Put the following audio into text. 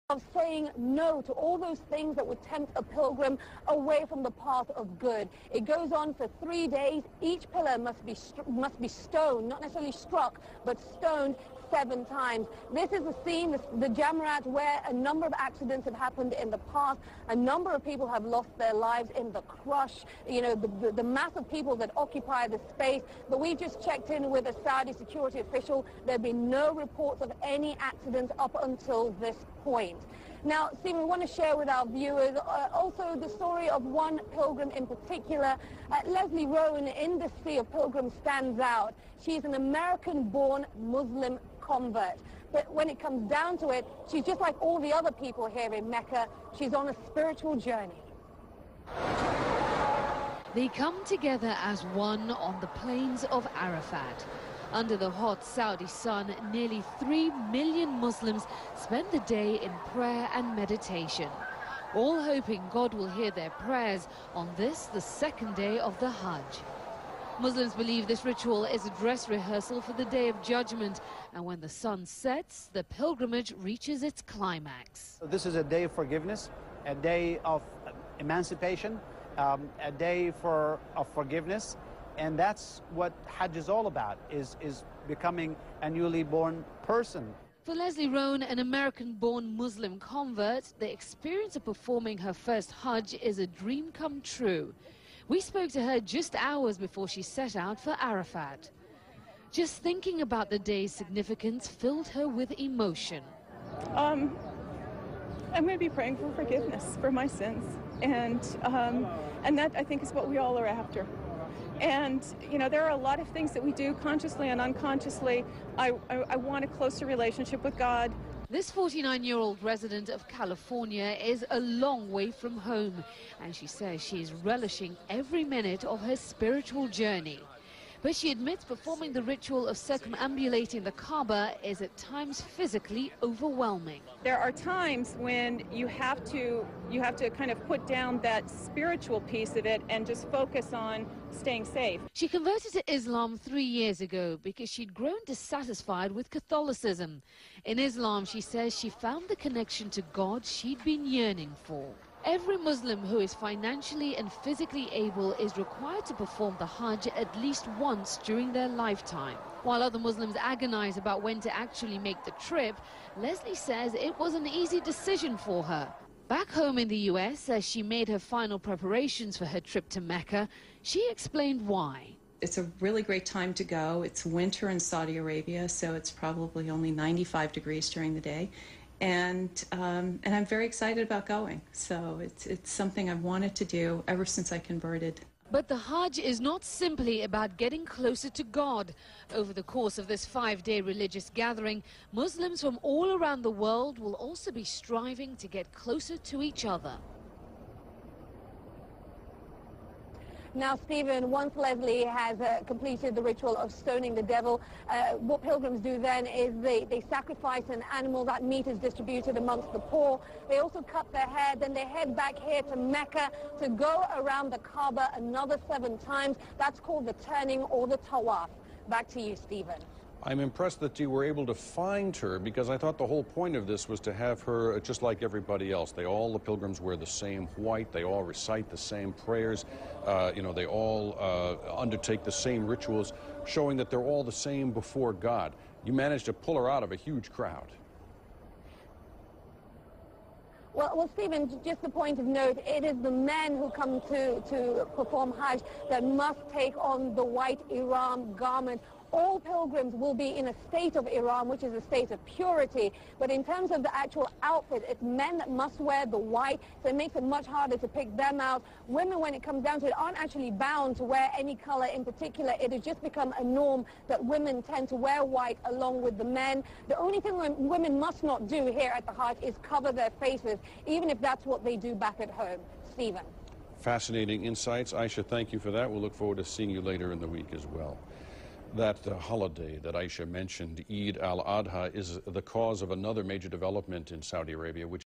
of saying no to all those things that would tempt a pilgrim away from the path of good. It goes on for 3 days. Each pillar must be stoned, not necessarily struck, but stoned 7 times. This is the scene, the Jamarat, where a number of accidents have happened in the past. A number of people have lost their lives in the crush, you know, the mass of people that occupy the space. But we just checked in with a Saudi security official. There have been no reports of any accidents up until this point. Now, Stephen, we want to share with our viewers also the story of one pilgrim in particular. Leslie Rowan in the sea of pilgrims stands out. She's an American-born Muslim convert. But when it comes down to it, she's just like all the other people here in Mecca. She's on a spiritual journey. They come together as one on the plains of Arafat. Under the hot Saudi sun, nearly 3 million Muslims spend the day in prayer and meditation, all hoping God will hear their prayers on this, the second day of the Hajj. Muslims believe this ritual is a dress rehearsal for the Day of Judgment, and when the sun sets, the pilgrimage reaches its climax. This is a day of forgiveness, a day of emancipation, a day of forgiveness. And that's what Hajj is all about, is becoming a newly born person. For Leslie Rowan, an American-born Muslim convert, the experience of performing her first Hajj is a dream come true. We spoke to her just hours before she set out for Arafat. Just thinking about the day's significance filled her with emotion. I'm going to be praying for forgiveness for my sins, and that, I think, is what we all are after. And, you know, there are a lot of things that we do consciously and unconsciously. I want a closer relationship with God. This 49-year-old resident of California is a long way from home, and she says she is relishing every minute of her spiritual journey. But she admits performing the ritual of circumambulating the Kaaba is at times physically overwhelming. There are times when you have to kind of put down that spiritual piece of it and just focus on staying safe. She converted to Islam 3 years ago because she'd grown dissatisfied with Catholicism. In Islam, she says she found the connection to God she'd been yearning for. Every Muslim who is financially and physically able is required to perform the Hajj at least once during their lifetime. While other Muslims agonize about when to actually make the trip, Leslie says it was an easy decision for her. Back home in the US, as she made her final preparations for her trip to Mecca, she explained why. It's a really great time to go. It's winter in Saudi Arabia, so it's probably only 95 degrees during the day. And I'm very excited about going. So it's something I've wanted to do ever since I converted. But the Hajj is not simply about getting closer to God. Over the course of this 5-day religious gathering, Muslims from all around the world will also be striving to get closer to each other. Now, Stephen, once Leslie has completed the ritual of stoning the devil, what pilgrims do then is they sacrifice an animal. That meat is distributed amongst the poor. They also cut their hair. Then they head back here to Mecca to go around the Kaaba another 7 times. That's called the turning or the tawaf. Back to you, Stephen. I'm impressed that you were able to find her, because I thought the whole point of this was to have her just like everybody else. All the pilgrims wear the same white. They all recite the same prayers. You know, they all undertake the same rituals, showing that they're all the same before God. You managed to pull her out of a huge crowd. Well, Stephen, just a point of note, it is the men who come to perform Hajj that must take on the white ihram garment. All pilgrims will be in a state of ihram, which is a state of purity. But in terms of the actual outfit, it's men that must wear the white, so it makes it much harder to pick them out. Women, when it comes down to it, aren't actually bound to wear any color in particular. It has just become a norm that women tend to wear white along with the men. The only thing women must not do here at the Hajj is cover their faces, even if that's what they do back at home. Stephen. Fascinating insights. Aisha, thank you for that. We'll look forward to seeing you later in the week as well. That holiday that Aisha mentioned, Eid al-Adha, is the cause of another major development in Saudi Arabia, which